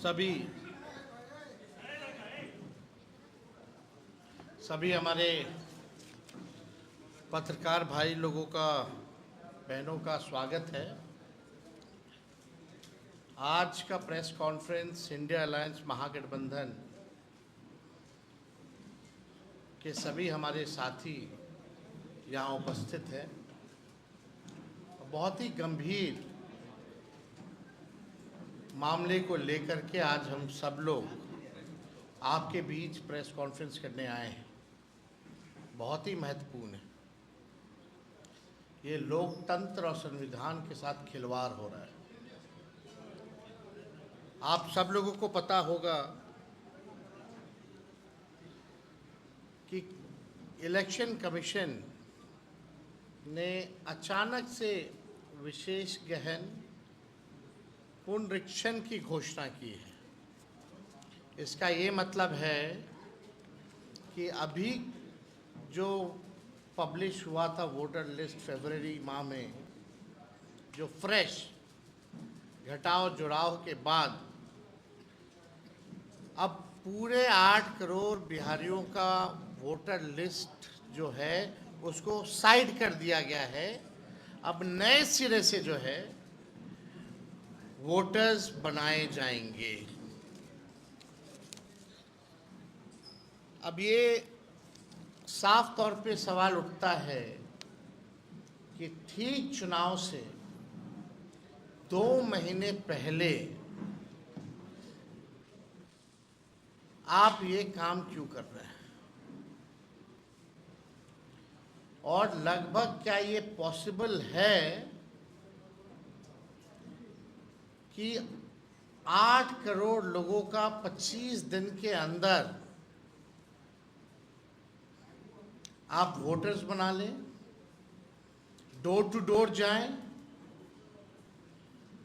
सभी हमारे पत्रकार भाई लोगों का, बहनों का स्वागत है। आज का प्रेस कॉन्फ्रेंस इंडिया अलायंस महागठबंधन के सभी हमारे साथी यहाँ उपस्थित हैं। बहुत ही गंभीर मामले को लेकर के आज हम सब लोग आपके बीच प्रेस कॉन्फ्रेंस करने आए हैं। बहुत ही महत्वपूर्ण है। ये लोकतंत्र और संविधान के साथ खिलवाड़ हो रहा है। आप सब लोगों को पता होगा कि इलेक्शन कमीशन ने अचानक से विशेष गहन पुनरीक्षण की घोषणा की है। इसका ये मतलब है कि अभी जो पब्लिश हुआ था वोटर लिस्ट फरवरी माह में, जो फ्रेश घटाव जुड़ाव के बाद अब पूरे 8 करोड़ बिहारियों का वोटर लिस्ट जो है उसको साइड कर दिया गया है। अब नए सिरे से जो है वोटर्स बनाए जाएंगे। अब ये साफ तौर पे सवाल उठता है कि ठीक चुनाव से 2 महीने पहले आप ये काम क्यों कर रहे हैं, और लगभग क्या ये पॉसिबल है कि 8 करोड़ लोगों का 25 दिन के अंदर आप वोटर्स बना लें, डोर टू डोर जाएं,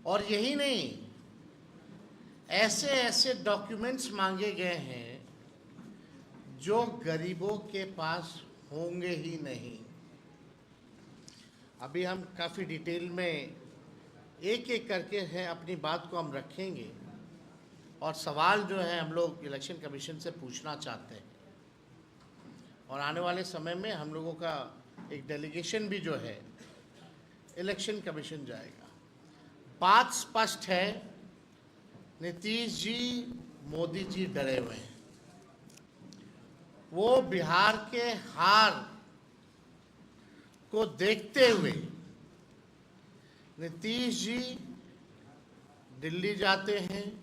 और यही नहीं, ऐसे ऐसे डॉक्यूमेंट्स मांगे गए हैं जो गरीबों के पास होंगे ही नहीं। अभी हम काफ़ी डिटेल में एक एक करके हैं अपनी बात को हम रखेंगे, और सवाल जो है हम लोग इलेक्शन कमीशन से पूछना चाहते हैं। और आने वाले समय में हम लोगों का एक डेलीगेशन भी जो है इलेक्शन कमीशन जाएगा। बात स्पष्ट है, नीतीश जी, मोदी जी डरे हुए हैं। वो बिहार के हार को देखते हुए नीतीश जी दिल्ली जाते हैं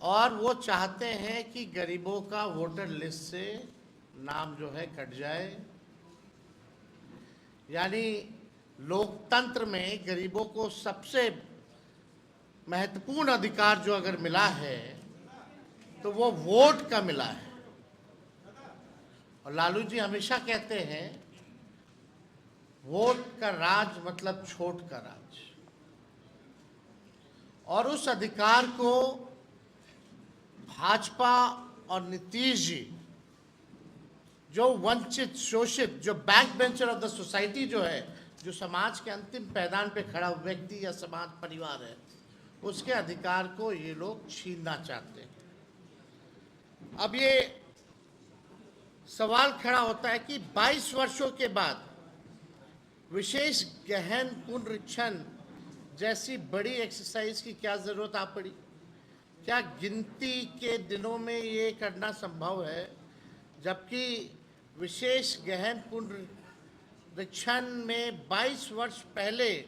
और वो चाहते हैं कि गरीबों का वोटर लिस्ट से नाम जो है कट जाए। यानी लोकतंत्र में गरीबों को सबसे महत्वपूर्ण अधिकार जो अगर मिला है तो वो वोट का मिला है। और लालू जी हमेशा कहते हैं वोट का राज मतलब छोट का राज, और उस अधिकार को भाजपा और नीतीश जी, जो वंचित, शोषित, जो back bencher of the society जो है, जो समाज के अंतिम पैदान पे खड़ा व्यक्ति या समाज परिवार है, उसके अधिकार को ये लोग छीनना चाहते हैं। अब ये सवाल खड़ा होता है कि 22 वर्षों के बाद विशेष गहन पुनरीक्षण जैसी बड़ी एक्सरसाइज की क्या जरूरत आ पड़ी? क्या गिनती के दिनों में ये करना संभव है, जबकि विशेष गहन पुनरीक्षण में 22 वर्ष पहले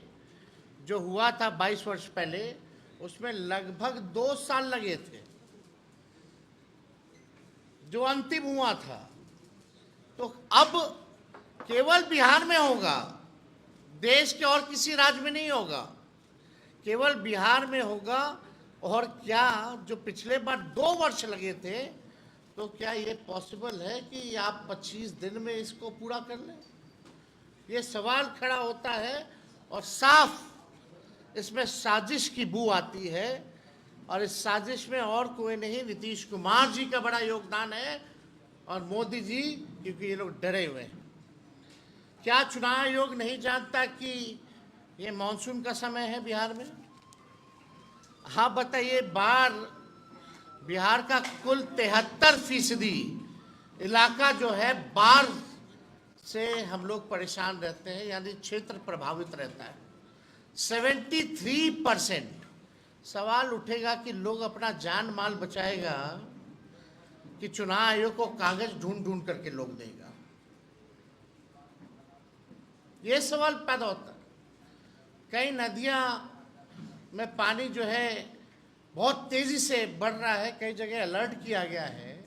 जो हुआ था, 22 वर्ष पहले उसमें लगभग 2 साल लगे थे जो अंतिम हुआ था। तो अब केवल बिहार में होगा, देश के और किसी राज्य में नहीं होगा, केवल बिहार में होगा। और क्या जो पिछले बार 2 वर्ष लगे थे, तो क्या ये पॉसिबल है कि आप 25 दिन में इसको पूरा कर लें? ये सवाल खड़ा होता है और साफ इसमें साजिश की बू आती है। और इस साजिश में और कोई नहीं, नीतीश कुमार जी का बड़ा योगदान है और मोदी जी, क्योंकि ये लोग डरे हुए हैं। क्या चुनाव आयोग नहीं जानता कि ये मानसून का समय है बिहार में? हाँ बताइए, बिहार का कुल 73% इलाका जो है बाढ़ से हम लोग परेशान रहते हैं, यानी क्षेत्र प्रभावित रहता है। 73%। सवाल उठेगा कि लोग अपना जान माल बचाएगा कि चुनाव आयोग को कागज ढूंढ ढूंढ करके लोग देगा? ये सवाल पैदा होता है। कई नदियां में पानी जो है बहुत तेजी से बढ़ रहा है, कई जगह अलर्ट किया गया है।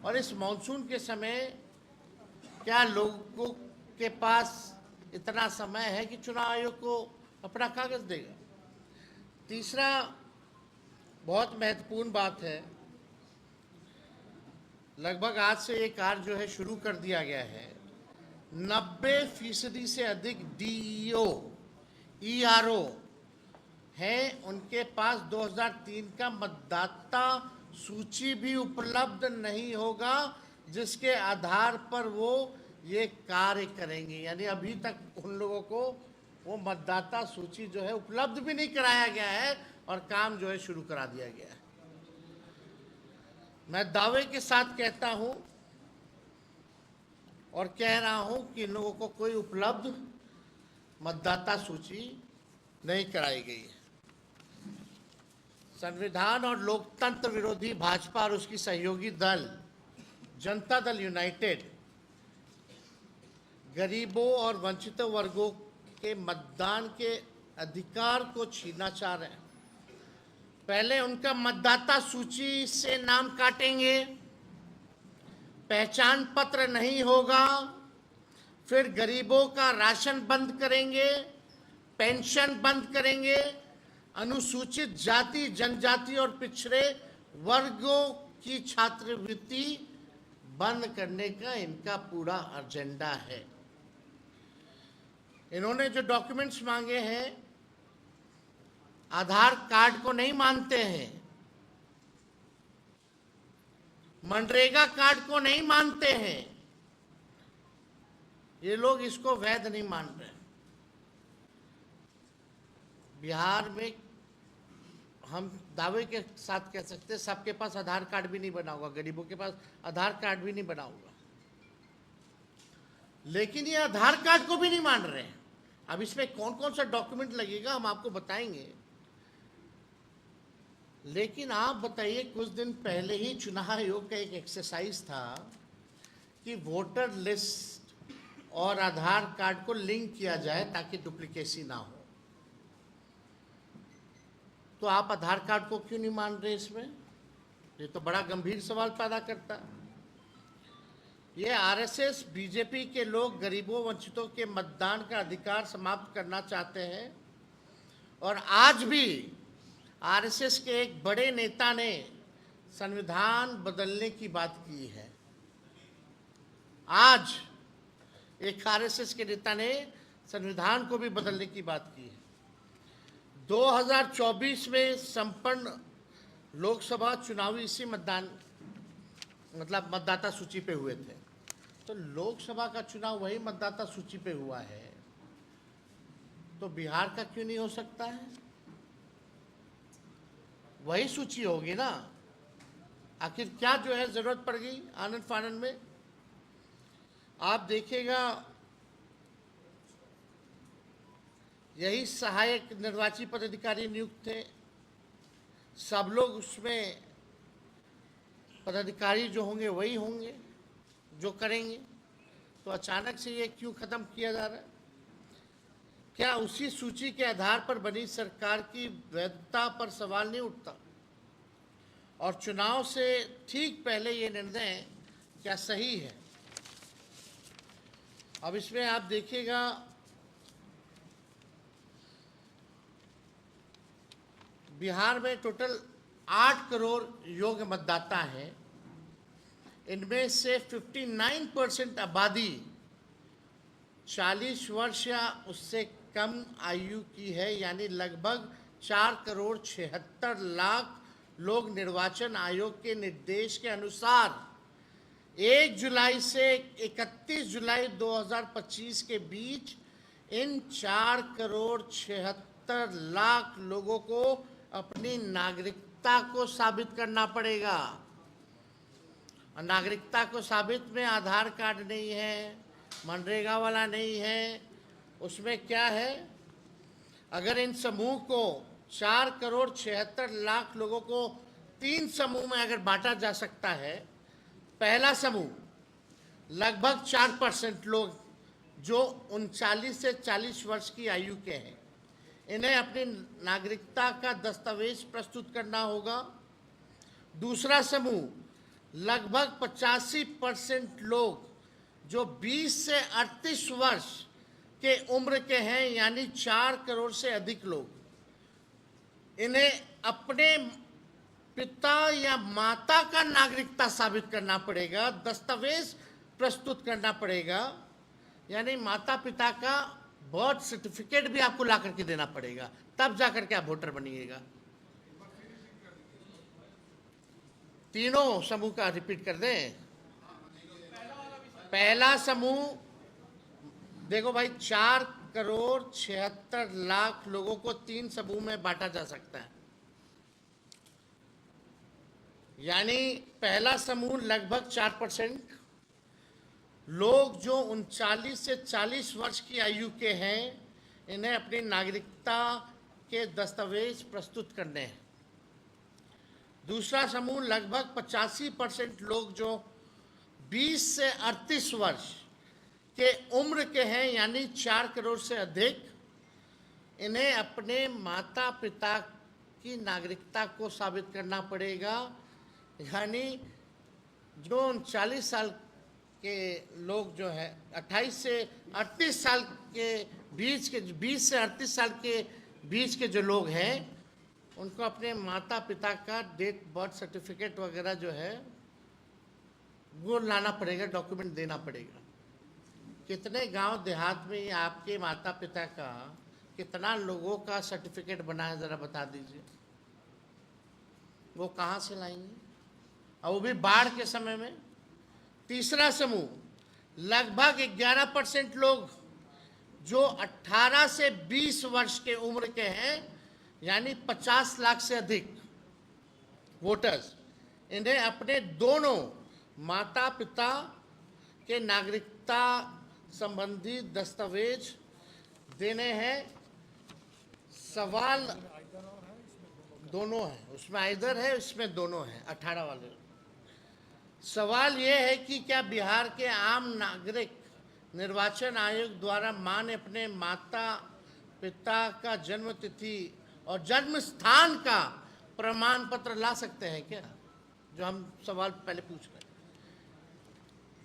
और इस मानसून के समय क्या लोगों के पास इतना समय है कि चुनाव आयोग को अपना कागज देगा? तीसरा बहुत महत्वपूर्ण बात है, लगभग आज से ये कार्य जो है शुरू कर दिया गया है। 90% से अधिक डीईओ ईआरओ हैं, उनके पास 2003 का मतदाता सूची भी उपलब्ध नहीं होगा, जिसके आधार पर वो ये कार्य करेंगे। यानी अभी तक उन लोगों को वो मतदाता सूची जो है उपलब्ध भी नहीं कराया गया है और काम जो है शुरू करा दिया गया है। मैं दावे के साथ कहता हूं और कह रहा हूं कि इन लोगों को कोई उपलब्ध मतदाता सूची नहीं कराई गई है। संविधान और लोकतंत्र विरोधी भाजपा और उसकी सहयोगी दल जनता दल यूनाइटेड गरीबों और वंचित वर्गों के मतदान के अधिकार को छीनना चाह रहे हैं। पहले उनका मतदाता सूची से नाम काटेंगे, पहचान पत्र नहीं होगा, फिर गरीबों का राशन बंद करेंगे, पेंशन बंद करेंगे, अनुसूचित जाति जनजाति और पिछड़े वर्गों की छात्रवृत्ति बंद करने का इनका पूरा एजेंडा है। इन्होंने जो डॉक्यूमेंट्स मांगे हैं, आधार कार्ड को नहीं मानते हैं, मनरेगा कार्ड को नहीं मानते हैं, ये लोग इसको वैध नहीं मान रहे। बिहार में हम दावे के साथ कह सकते हैं सबके पास आधार कार्ड भी नहीं बना होगा, गरीबों के पास आधार कार्ड भी नहीं बना होगा, लेकिन ये आधार कार्ड को भी नहीं मान रहे हैं। अब इसमें कौन कौन सा डॉक्यूमेंट लगेगा हम आपको बताएंगे, लेकिन आप बताइए, कुछ दिन पहले ही चुनाव आयोग का एक एक्सरसाइज था कि वोटर लिस्ट और आधार कार्ड को लिंक किया जाए ताकि डुप्लीकेसी ना हो। तो आप आधार कार्ड को क्यों नहीं मान रहे इसमें? ये तो बड़ा गंभीर सवाल पैदा करता है। ये आरएसएस बीजेपी के लोग गरीबों वंचितों के मतदान का अधिकार समाप्त करना चाहते हैं। और आज भी आरएसएस के एक बड़े नेता ने संविधान बदलने की बात की है। आज एक आरएसएस के नेता ने संविधान को भी बदलने की बात की है। 2024 में संपन्न लोकसभा चुनाव इसी मतदाता सूची पे हुए थे। तो लोकसभा का चुनाव वही मतदाता सूची पे हुआ है, तो बिहार का क्यों नहीं हो सकता है? वही सूची होगी ना। आखिर क्या जो है जरूरत पड़ गई आनंद फानन में? आप देखिएगा, यही सहायक निर्वाची पदाधिकारी नियुक्त थे, सब लोग उसमें पदाधिकारी जो होंगे वही होंगे जो करेंगे। तो अचानक से ये क्यों खत्म किया जा रहा है? क्या उसी सूची के आधार पर बनी सरकार की वैधता पर सवाल नहीं उठता? और चुनाव से ठीक पहले ये निर्णय क्या सही है? अब इसमें आप देखिएगा, बिहार में टोटल 8 करोड़ योग्य मतदाता हैं। इनमें से 59% आबादी 40 वर्ष या उससे कम आयु की है, यानी लगभग 4,76,00,000 लोग निर्वाचन आयोग के निर्देश के अनुसार 1 जुलाई से 31 जुलाई 2025 के बीच इन 4,76,00,000 लोगों को अपनी नागरिकता को साबित करना पड़ेगा। और नागरिकता को साबित में आधार कार्ड नहीं है, मनरेगा वाला नहीं है, उसमें क्या है, अगर इन समूह को 4,76,00,000 लोगों को 3 समूह में अगर बांटा जा सकता है। पहला समूह लगभग 4% लोग जो 39 से 40 वर्ष की आयु के हैं, इन्हें अपनी नागरिकता का दस्तावेज प्रस्तुत करना होगा। दूसरा समूह लगभग 85% लोग जो 20 से 38 वर्ष के उम्र के हैं, यानी 4 करोड़ से अधिक लोग, इन्हें अपने पिता या माता का नागरिकता साबित करना पड़ेगा, दस्तावेज प्रस्तुत करना पड़ेगा, यानी माता पिता का बर्थ सर्टिफिकेट भी आपको ला करके देना पड़ेगा, तब जाकर के आप वोटर बनिएगा। तीनों समूह का रिपीट कर दें। पहला समूह देखो भाई, 4,76,00,000 लोगों को 3 समूह में बांटा जा सकता है। यानी पहला समूह लगभग 4% लोग जो 39 से 40 वर्ष की आयु के हैं, इन्हें अपनी नागरिकता के दस्तावेज प्रस्तुत करने हैं। दूसरा समूह लगभग 85% लोग जो 20 से 38 वर्ष के उम्र के हैं, यानी 4 करोड़ से अधिक, इन्हें अपने माता पिता की नागरिकता को साबित करना पड़ेगा। यानी जो 39 साल के लोग जो है 28 से 38 साल के बीच के, 20 से 38 साल के बीच के जो लोग हैं, उनको अपने माता पिता का डेट बर्थ सर्टिफिकेट वगैरह जो है वो लाना पड़ेगा, डॉक्यूमेंट देना पड़ेगा। कितने गांव देहात में आपके माता पिता का, कितना लोगों का सर्टिफिकेट बना है, ज़रा बता दीजिए। वो कहाँ से लाएंगे, और वो भी बाढ़ के समय में। तीसरा समूह लगभग 11% लोग जो 18 से 20 वर्ष के उम्र के हैं, यानी 50 लाख से अधिक वोटर्स, इन्हें अपने दोनों माता पिता के नागरिकता संबंधी दस्तावेज देने हैं। सवाल दोनों है, उसमें आइदर है, इसमें दोनों है, 18 वाले। सवाल यह है कि क्या बिहार के आम नागरिक निर्वाचन आयोग द्वारा मान्य अपने माता पिता का जन्म तिथि और जन्म स्थान का प्रमाण पत्र ला सकते हैं क्या? जो हम सवाल पहले पूछ रहे हैं।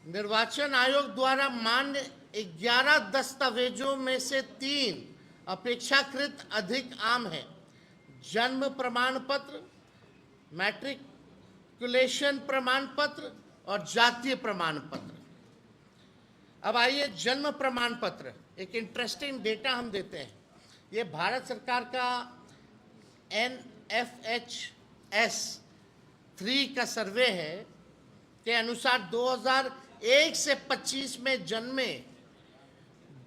निर्वाचन आयोग द्वारा मान्य 11 दस्तावेजों में से 3 अपेक्षाकृत अधिक आम है: जन्म प्रमाण पत्र, मैट्रिकुलेशन प्रमाण पत्र और जातीय प्रमाण पत्र। अब आइए, जन्म प्रमाण पत्र, एक इंटरेस्टिंग डेटा हम देते हैं। ये भारत सरकार का NFHS 3 का सर्वे है के अनुसार 2001 से 25 में जन्मे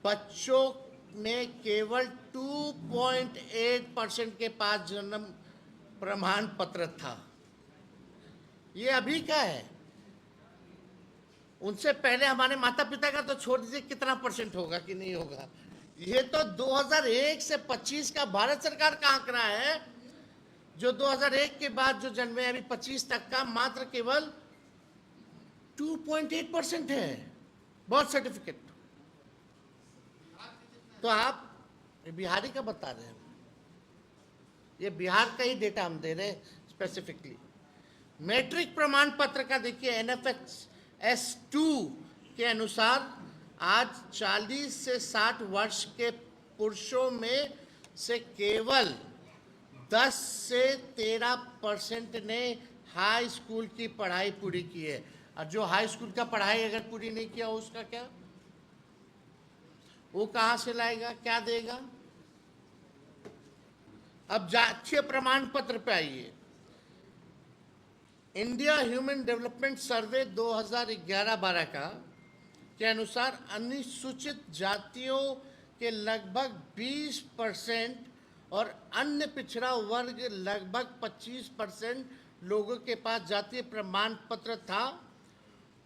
बच्चों में केवल 2.8% के पास जन्म प्रमाण पत्र था। ये अभी का है, उनसे पहले हमारे माता पिता का तो छोड़ दीजिए, कितना परसेंट होगा कि नहीं होगा। ये तो 2001 से 25 का भारत सरकार का आंकड़ा है। जो 2001 के बाद जो जन्मे अभी 25 तक का मात्र केवल 2.8% है बर्थ सर्टिफिकेट। तो आप बिहारी का बता रहे हैं, ये बिहार का ही डेटा हम दे रहे हैं स्पेसिफिकली। मैट्रिक प्रमाण पत्र का देखिए, NFHS 2 के अनुसार आज 40 से 60 वर्ष के पुरुषों में से केवल 10 से 13% ने हाई स्कूल की पढ़ाई पूरी की है। और जो हाई स्कूल का पढ़ाई अगर पूरी नहीं किया, उसका क्या, वो कहाँ से लाएगा, क्या देगा? अब जातीय प्रमाण पत्र पे आइए। इंडिया ह्यूमन डेवलपमेंट सर्वे 2011-12 का के अनुसार अनुसूचित जातियों के लगभग 20% और अन्य पिछड़ा वर्ग लगभग 25% लोगों के पास जातीय प्रमाण पत्र था।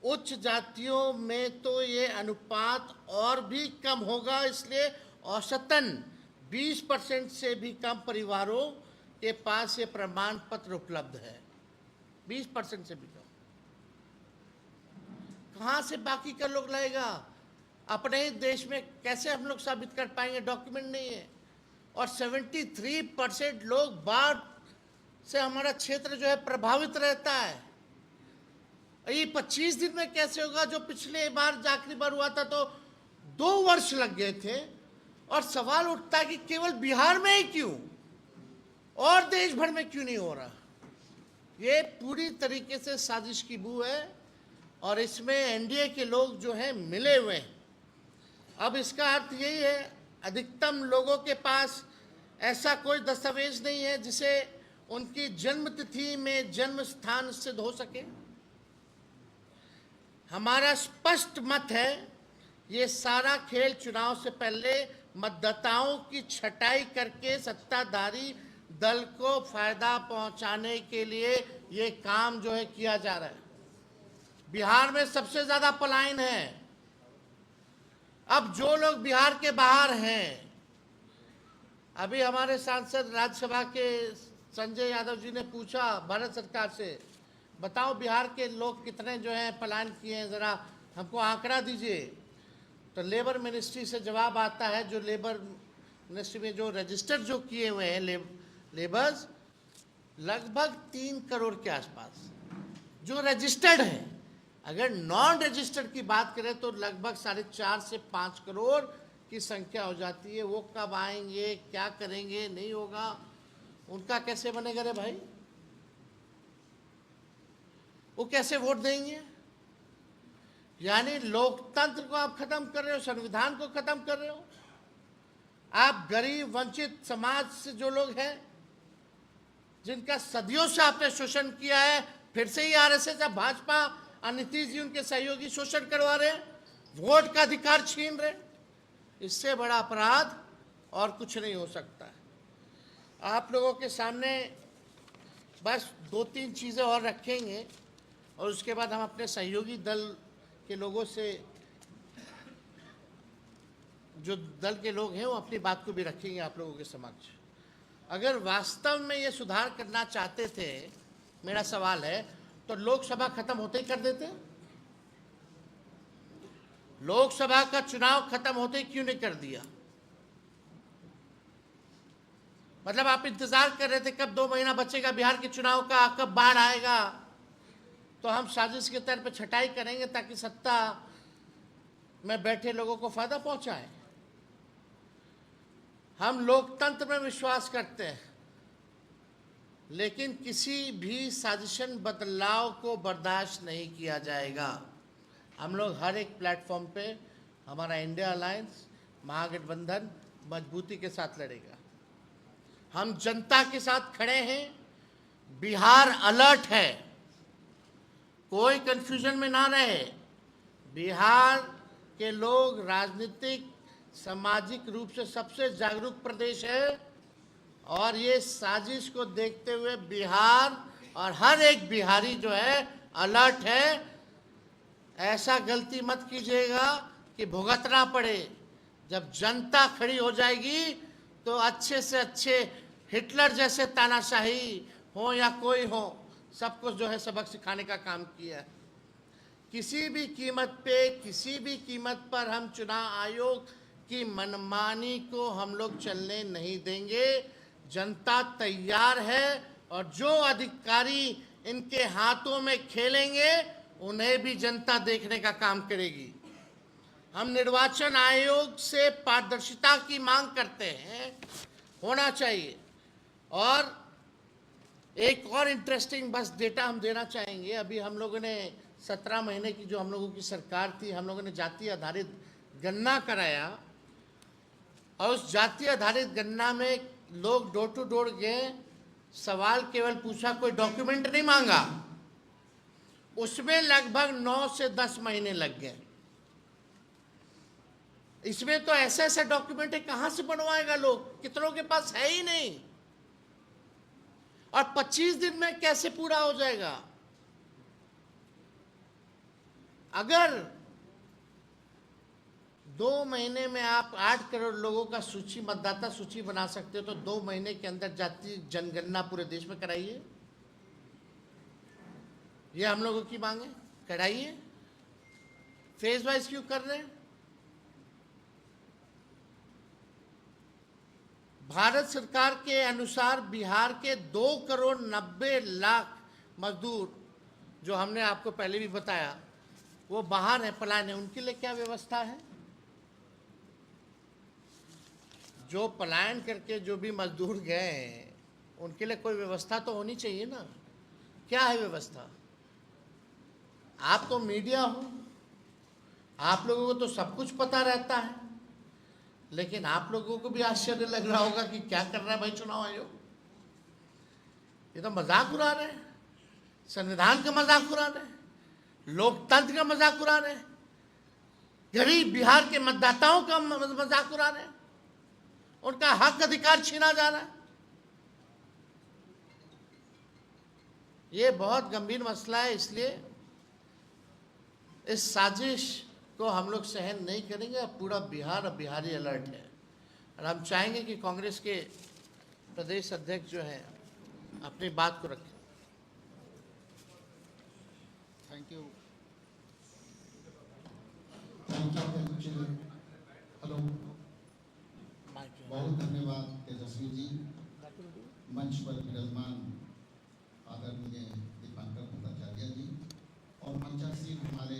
उच्च जातियों में तो ये अनुपात और भी कम होगा, इसलिए औसतन 20% से भी कम परिवारों के पास ये प्रमाण पत्र उपलब्ध है। 20% से भी कम। कहाँ से बाकी का लोग लाएगा? अपने ही देश में कैसे हम लोग साबित कर पाएंगे? डॉक्यूमेंट नहीं है। और 73% लोग बाढ़ से हमारा क्षेत्र जो है प्रभावित रहता है। ये 25 दिन में कैसे होगा? जो पिछले बार आखिरी बार हुआ था तो 2 वर्ष लग गए थे। और सवाल उठता है कि केवल बिहार में ही क्यों, और देश भर में क्यों नहीं हो रहा? ये पूरी तरीके से साजिश की बू है और इसमें एनडीए के लोग जो हैं मिले हुए हैं। अब इसका अर्थ यही है, अधिकतम लोगों के पास ऐसा कोई दस्तावेज नहीं है जिसे उनकी जन्म तिथि में जन्म स्थान सिद्ध हो सके। हमारा स्पष्ट मत है, ये सारा खेल चुनाव से पहले मतदाताओं की छटाई करके सत्ताधारी दल को फायदा पहुंचाने के लिए ये काम जो है किया जा रहा है। बिहार में सबसे ज्यादा पलायन है। अब जो लोग बिहार के बाहर हैं, अभी हमारे सांसद राज्यसभा के संजय यादव जी ने पूछा भारत सरकार से, बताओ बिहार के लोग कितने जो हैं पलायन किए हैं, ज़रा हमको आंकड़ा दीजिए। तो लेबर मिनिस्ट्री से जवाब आता है, जो लेबर मिनिस्ट्री में जो रजिस्टर जो किए हुए हैं लेबर्स, लगभग 3 करोड़ के आसपास जो रजिस्टर्ड हैं। अगर नॉन रजिस्टर्ड की बात करें तो लगभग 4.5 से 5 करोड़ की संख्या हो जाती है। वो कब आएंगे, क्या करेंगे, नहीं होगा, उनका कैसे बनेगा रे भाई? वो कैसे वोट देंगे? यानी लोकतंत्र को आप खत्म कर रहे हो, संविधान को खत्म कर रहे हो। आप गरीब वंचित समाज से जो लोग हैं, जिनका सदियों से आपने शोषण किया है, फिर से ही आरएसएस या भाजपा और नीतीश जी उनके सहयोगी शोषण करवा रहे हैं, वोट का अधिकार छीन रहे। इससे बड़ा अपराध और कुछ नहीं हो सकता है। आप लोगों के सामने बस 2-3 चीज़ें और रखेंगे और उसके बाद हम अपने सहयोगी दल के लोगों से, जो दल के लोग हैं, वो अपनी बात को भी रखेंगे आप लोगों के समक्ष। अगर वास्तव में ये सुधार करना चाहते थे, मेरा सवाल है, तो लोकसभा खत्म होते ही कर देते? लोकसभा का चुनाव खत्म होते ही क्यों नहीं कर दिया? मतलब आप इंतजार कर रहे थे कब 2 महीना बचेगा बिहार के चुनाव का, कब बाढ़ आएगा तो हम साजिश के तौर पे छटाई करेंगे ताकि सत्ता में बैठे लोगों को फायदा पहुंचाएं। हम लोकतंत्र में विश्वास करते हैं, लेकिन किसी भी साजिशन बदलाव को बर्दाश्त नहीं किया जाएगा। हम लोग हर एक प्लेटफॉर्म पे, हमारा इंडिया अलायंस महागठबंधन मजबूती के साथ लड़ेगा। हम जनता के साथ खड़े हैं। बिहार अलर्ट है, कोई कंफ्यूजन में ना रहे। बिहार के लोग राजनीतिक सामाजिक रूप से सबसे जागरूक प्रदेश है और ये साजिश को देखते हुए बिहार और हर एक बिहारी जो है अलर्ट है। ऐसा गलती मत कीजिएगा कि भुगतना पड़े। जब जनता खड़ी हो जाएगी तो अच्छे से अच्छे हिटलर जैसे तानाशाही हो या कोई हो, सबको जो है सबक सिखाने का काम किया है। किसी भी कीमत पे, किसी भी कीमत पर हम चुनाव आयोग की मनमानी को हम लोग चलने नहीं देंगे। जनता तैयार है और जो अधिकारी इनके हाथों में खेलेंगे उन्हें भी जनता देखने का काम करेगी। हम निर्वाचन आयोग से पारदर्शिता की मांग करते हैं, होना चाहिए। और एक और इंटरेस्टिंग बस डेटा हम देना चाहेंगे। अभी हम लोगों ने 17 महीने की जो हम लोगों की सरकार थी, हम लोगों ने जाति आधारित गणना कराया और उस जाति आधारित गणना में लोग डोर टू डोर गए, सवाल केवल पूछा, कोई डॉक्यूमेंट नहीं मांगा। उसमें लगभग 9 से 10 महीने लग गए। इसमें तो ऐसे ऐसे डॉक्यूमेंट है, कहां से बनवाएगा लोग, कितनों के पास है ही नहीं, और 25 दिन में कैसे पूरा हो जाएगा। अगर 2 महीने में आप 8 करोड़ लोगों का सूची, मतदाता सूची बना सकते हो, तो 2 महीने के अंदर जातीय जनगणना पूरे देश में कराइए। ये हम लोगों की मांग है, कराइए। फेज वाइज क्यों कर रहे हैं? भारत सरकार के अनुसार बिहार के 2,90,00,000 मजदूर, जो हमने आपको पहले भी बताया, वो बाहर है, पलायन है, उनके लिए क्या व्यवस्था है? जो पलायन करके जो भी मजदूर गए हैं, उनके लिए कोई व्यवस्था तो होनी चाहिए ना। क्या है व्यवस्था? आप तो मीडिया हो, आप लोगों को तो सब कुछ पता रहता है, लेकिन आप लोगों को भी आश्चर्य लग रहा होगा कि क्या कर रहा है भाई चुनाव आयोग। ये तो मजाक उड़ा रहे हैं, संविधान का मजाक उड़ा रहे हैं, लोकतंत्र का मजाक उड़ा रहे हैं, गरीब बिहार के मतदाताओं का मजाक उड़ा रहे हैं, उनका हक अधिकार छीना जा रहा है। ये बहुत गंभीर मसला है, इसलिए इस साजिश को हम लोग सहन नहीं करेंगे। और पूरा बिहार और बिहारी अलर्ट है, और हम चाहेंगे कि कांग्रेस के प्रदेश अध्यक्ष जो हैं अपनी बात को रखें। Thank you. हेलो, बहुत धन्यवाद तेजस्वी जी। मंच पर विराजमान आदरणीय दीपांकर भट्टाचार्य जी और मंचासीन हमारे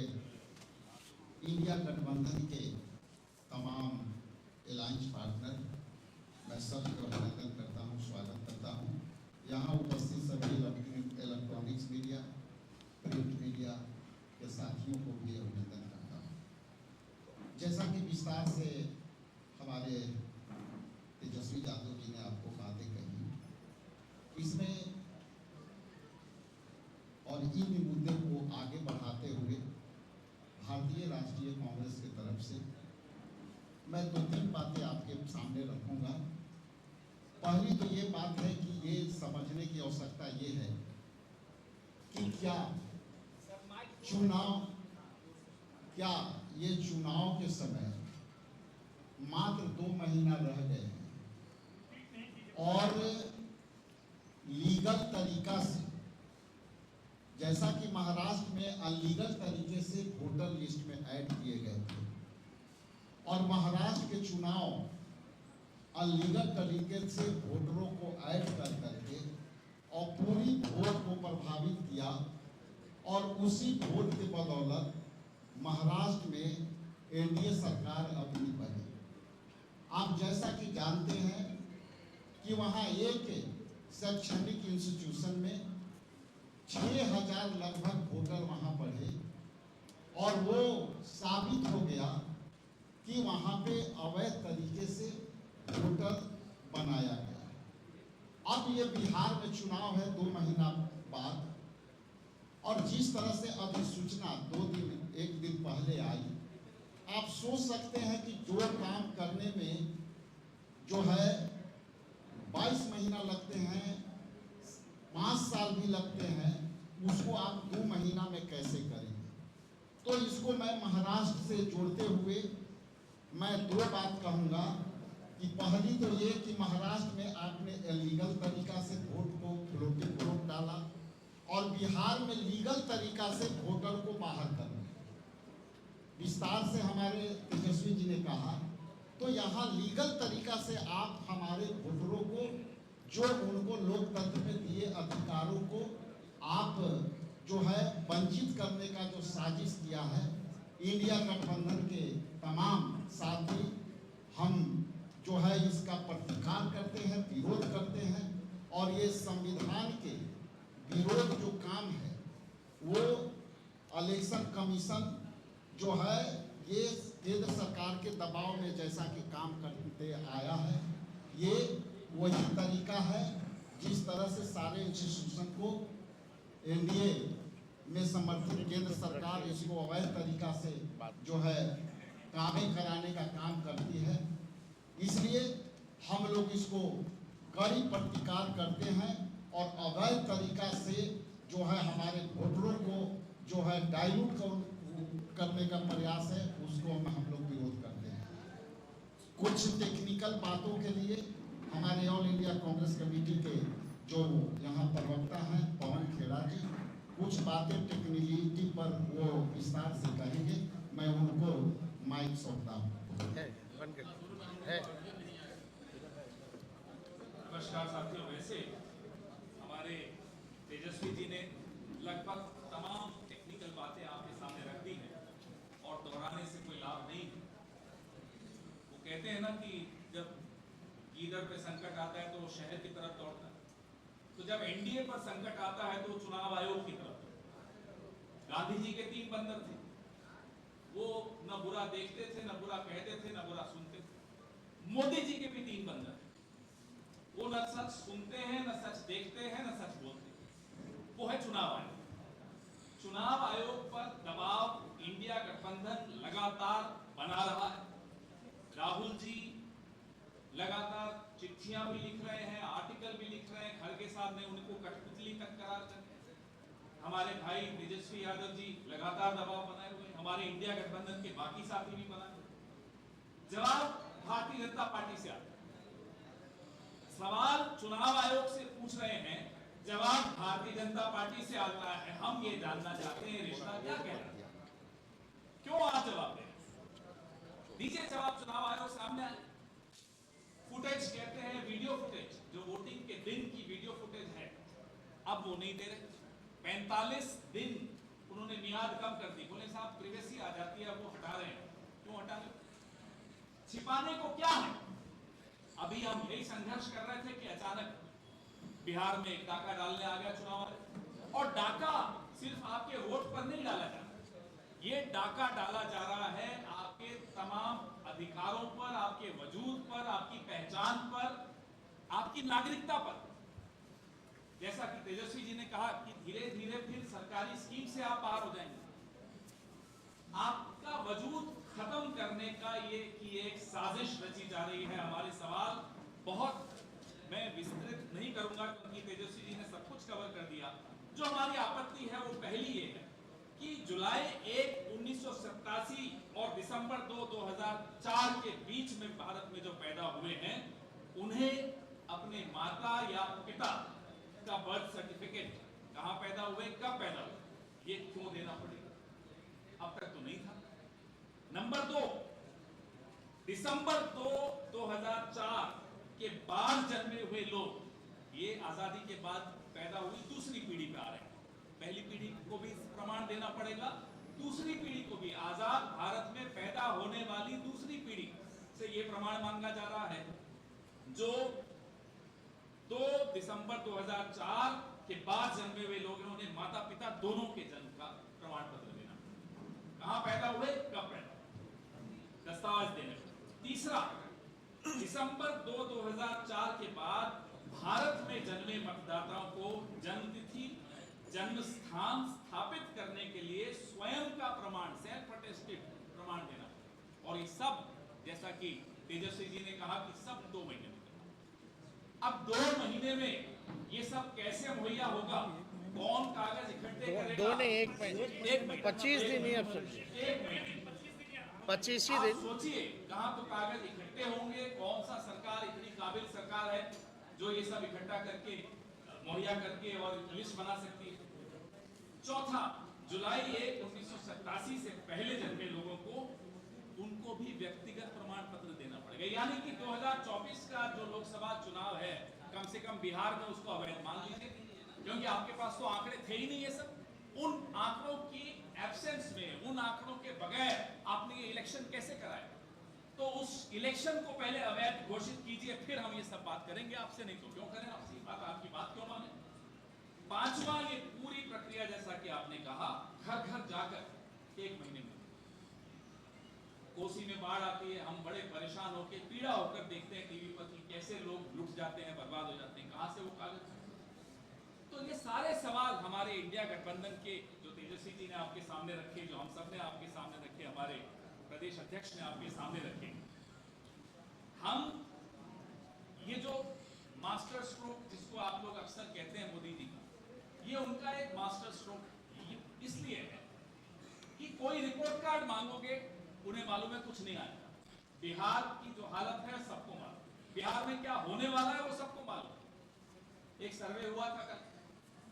इंडिया गठबंधन के तमाम अलायंस पार्टनर, मैं सबका अभिनंदन करता हूं, स्वागत करता हूं। यहाँ उपस्थित सभी इलेक्ट्रॉनिक्स मीडिया, प्रिंट मीडिया के साथियों को भी अभिनंदन करता हूं। जैसा कि विस्तार से हमारे तेजस्वी यादव जी ने आपको बातें कही, इसमें और इन मुद्दे को आगे बढ़ाते हुए भारतीय राष्ट्रीय कांग्रेस की तरफ से मैं 2-3 बातें आपके सामने रखूंगा। पहली तो ये बात है कि ये समझने की आवश्यकता ये है कि क्या ये चुनाव के समय मात्र 2 महीना रह गए हैं और लीगल तरीका से, जैसा कि महाराष्ट्र में अनलीगल तरीके से वोटर लिस्ट में ऐड किए गए थे और महाराष्ट्र के चुनाव अनलीगल तरीके से वोटरों को ऐड कर करके और पूरी वोट को प्रभावित किया, और उसी वोट के बदौलत महाराष्ट्र में एनडीए सरकार अपनी बनी। आप जैसा कि जानते हैं कि वहाँ एक शैक्षणिक इंस्टीट्यूशन में 6,000 लगभग वोटर वहाँ पढ़े, और वो साबित हो गया कि वहाँ पे अवैध तरीके से वोटर बनाया गया। अब ये बिहार में चुनाव है 2 महीना बाद, और जिस तरह से अधिसूचना 1 दिन पहले आई, आप सोच सकते हैं कि जो काम करने में जो है 22 महीना लगते हैं, 5 साल भी लगते हैं, उसको आप 2 महीना में कैसे करेंगे। तो इसको मैं महाराष्ट्र से जोड़ते हुए मैं 2 बात कहूँगा कि पहली तो ये कि महाराष्ट्र में आपने इलीगल तरीका से वोट को फ्लोटिंग वोट डाला, और बिहार में लीगल तरीका से वोटर को बाहर करना। विस्तार से हमारे तेजस्वी जी ने कहा, तो यहाँ लीगल तरीका से आप हमारे वोटरों को, जो उनको लोकतंत्र में दिए अधिकारों को आप जो है वंचित करने का जो साजिश किया है, इंडिया गठबंधन के तमाम साथी हम जो है इसका प्रतिकार करते हैं, विरोध करते हैं, और ये संविधान के विरोध जो काम है वो इलेक्शन कमीशन जो है ये केंद्र सरकार के दबाव में जैसा कि काम करते आया है, ये वही तरीका है जिस तरह से सारे इंस्टीट्यूशन को एनडीए में समर्थित केंद्र सरकार इसको अवैध तरीका से जो है काबे कराने का काम करती है। इसलिए हम लोग इसको कड़ी प्रतिकार करते हैं और अवैध तरीका से जो है हमारे वोटरों को जो है डाइल्यूट करने का प्रयास है, उसको हम लोग विरोध करते हैं। कुछ टेक्निकल बातों के लिए हमारे ऑल इंडिया कांग्रेस कमेटी के जो यहाँ प्रवक्ता हैं पवन खेड़ा जी कुछ बातें टेक्निकलिटी पर वो विस्तार से कहेंगे। मैं उनको माइक सौंपता हूँ। नमस्कार साथियों, वैसे हमारे तेजस्वी जी ने लगभग तमाम टेक्निकल बातें आपके सामने रख दी हैं और दोहराने से कोई लाभ नहीं है। वो कहते हैं ना कि जब गीदड़ पे संकट आता है तो वो शहर की तरफ दौड़ता है, तो जब एनडीए पर संकट आता है तो चुनाव आयोग की तरफ दौड़ता है। गांधी जी के 3 बंदर थे, वो न बुरा देखते थे, न बुरा कहते थे, न बुरा सुनते थे। मोदी जी के भी 3 बंदर, वो न सच सुनते हैं, न सच देखते हैं, न सच बोलते हैं। वो है चुनाव आयोग। चुनाव आयोग पर दबाव इंडिया गठबंधन लगातार बना रहा है। राहुल जी लगातार चिट्ठियां भी लिख रहे हैं, आर्टिकल भी लिख रहे हैं, खड़गे साहब ने उनको कठपुतली तक करार कर। हमारे भाई तेजस्वी यादव जी लगातार दबाव बनाए हुए, हमारे इंडिया गठबंधन के बाकी साथी भी बनाए हुए। जवाब भारतीय जनता पार्टी से आता है। सवाल चुनाव आयोग से पूछ रहे हैं, जवाब भारतीय जनता पार्टी से आता है। हम ये जानना चाहते हैं रिश्ता क्या कह रहा है, क्यों आप जवाब दे दीजिए। जवाब चुनाव आयोग सामने आए। फुटेज कहते हैं, वीडियो फुटेज जो वोटिंग के दिन की वीडियो फुटेज है, अब वो नहीं दे रहे। 45 दिन उन्होंने मियाद कम कर दी। बोले साहब प्रिवेसी आ जाती है, वो हटा रहे हैं। क्यों हटा रहे? छिपाने को क्या है? अभी हम यही संघर्ष कर रहे थे कि अचानक बिहार में एक डाका डालने आ गया चुनाव आयोग। और डाका सिर्फ आपके वोट पर नहीं डाला जा रहा, ये डाका डाला जा रहा है आपके तमाम अधिकारों पर, आपके वजूद पर, आपकी पहचान पर, आपकी नागरिकता पर। जैसा कि तेजस्वी जी ने कहा कि धीरे धीरे फिर सरकारी स्कीम से आप बाहर हो जाएंगे। आपका वजूद खत्म करने का ये कि एक साजिश रची जा रही है। हमारे सवाल बहुत मैं विस्तृत नहीं करूंगा क्योंकि तेजस्वी जी ने सब कुछ कवर कर दिया। जो हमारी आपत्ति है वो पहली ये है कि जुलाई 1, 1987 और दिसंबर 2, 2004 के बीच में भारत में जो पैदा हुए हैं, उन्हें अपने माता या पिता का बर्थ सर्टिफिकेट कहां पैदा हुए, कब पैदा हुए, ये क्यों देना पड़ेगा? अब तक तो नहीं था। नंबर 2, दिसंबर 2, 2004 के बाद जन्मे हुए लोग, ये आजादी के बाद पैदा हुई दूसरी पीढ़ी पे आ रहे हैं। पहली पीढ़ी को भी प्रमाण देना पड़ेगा, दूसरी पीढ़ी को भी। आजाद भारत में पैदा होने वाली दूसरी पीढ़ी से ये प्रमाण मांगा जा रहा है। जो 2 दिसंबर 2004 के बाद जन्मे हुए लोग हैं, उन्हें माता पिता दोनों के जन्म का प्रमाण पत्र देना, कहां पैदा हुए, कब पैदा हुए, दस्तावेज देने। तीसरा, दिसंबर 2, 2004 के बाद भारत में जन्मे मतदाताओं को जन्मतिथि, जन्म स्थान स्थापित करने के लिए स्वयं का प्रमाण, सेल्फ अटेस्टेड प्रमाण देना। और ये सब, जैसा कि तेजस्वी जी ने कहा कि सब 2 महीने में। अब 2 महीने में ये सब कैसे मुहैया होगा? कौन कागज इकट्ठे करेगा? 2 नहीं, 1 महीने, 25 दिन ही। अब समझिए 1 महीने 25 ही दिन। सोचिए कहां तो कागज इकट्ठे होंगे। कौन सा सरकार इतनी काबिल सरकार है जो ये सब इकट्ठा करके मुहैया करके और लिस्ट बना सकती है? चौथा, जुलाई 1, 1987 से पहले जन्मे लोगों को, उनको भी व्यक्तिगत प्रमाण पत्र देना पड़ेगा। यानी कि 2024 का जो लोकसभा चुनाव है, कम से कम बिहार में उसको अवैध मान लीजिए, क्योंकि आपके पास तो आंकड़े थे ही नहीं। ये सब उन आंकड़ों की एब्सेंस में, उन आंकड़ों के बगैर आपने ये इलेक्शन कैसे कराया? तो उस इलेक्शन को पहले अवैध घोषित कीजिए, फिर हम ये सब बात करेंगे आपसे। नहीं तो क्यों करें आपसे बात, आपकी बात क्यों माने? पांचवा, ये पूरी प्रक्रिया जैसा कि आपने कहा, घर घर जाकर 1 महीने में। कोसी में बाढ़ आती है, हम बड़े परेशान होकर, पीड़ा होकर देखते हैं टीवी पर कि कैसे लोग लुट जाते हैं, बर्बाद हो जाते हैं, कहां से वो कागज? तो ये सारे सवाल हमारे इंडिया गठबंधन के, जो तेजस्वी जी ने आपके सामने रखे, जो हम सब ने आपके सामने रखे, हमारे प्रदेश अध्यक्ष ने आपके सामने रखे। हम ये जो मास्टर स्ट्रोक जिसको आप लोग अक्सर कहते हैं मोदी जी का, ये उनका एक मास्टर स्ट्रोक इसलिए है कि कोई रिपोर्ट कार्ड मांगोगे उन्हें मालूम है कुछ नहीं आएगा। बिहार की जो हालत है सबको मालूम, बिहार में क्या होने वाला है वो सबको मालूम। एक सर्वे हुआ था कल,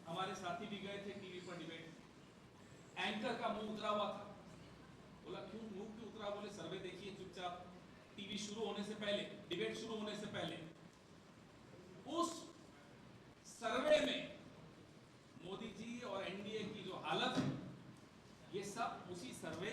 हमारे साथी भी गए थे टीवी पर डिबेट, एंकर का मुंह उतरा हुआ था। बोला क्यों मुंह क्यों उतरा? बोले सर्वे देखिए चुपचाप, टीवी शुरू होने से पहले, डिबेट शुरू होने से पहले उस सर्वे में मोदी जी और एनडीए की जो हालत है, ये सब उसी सर्वे,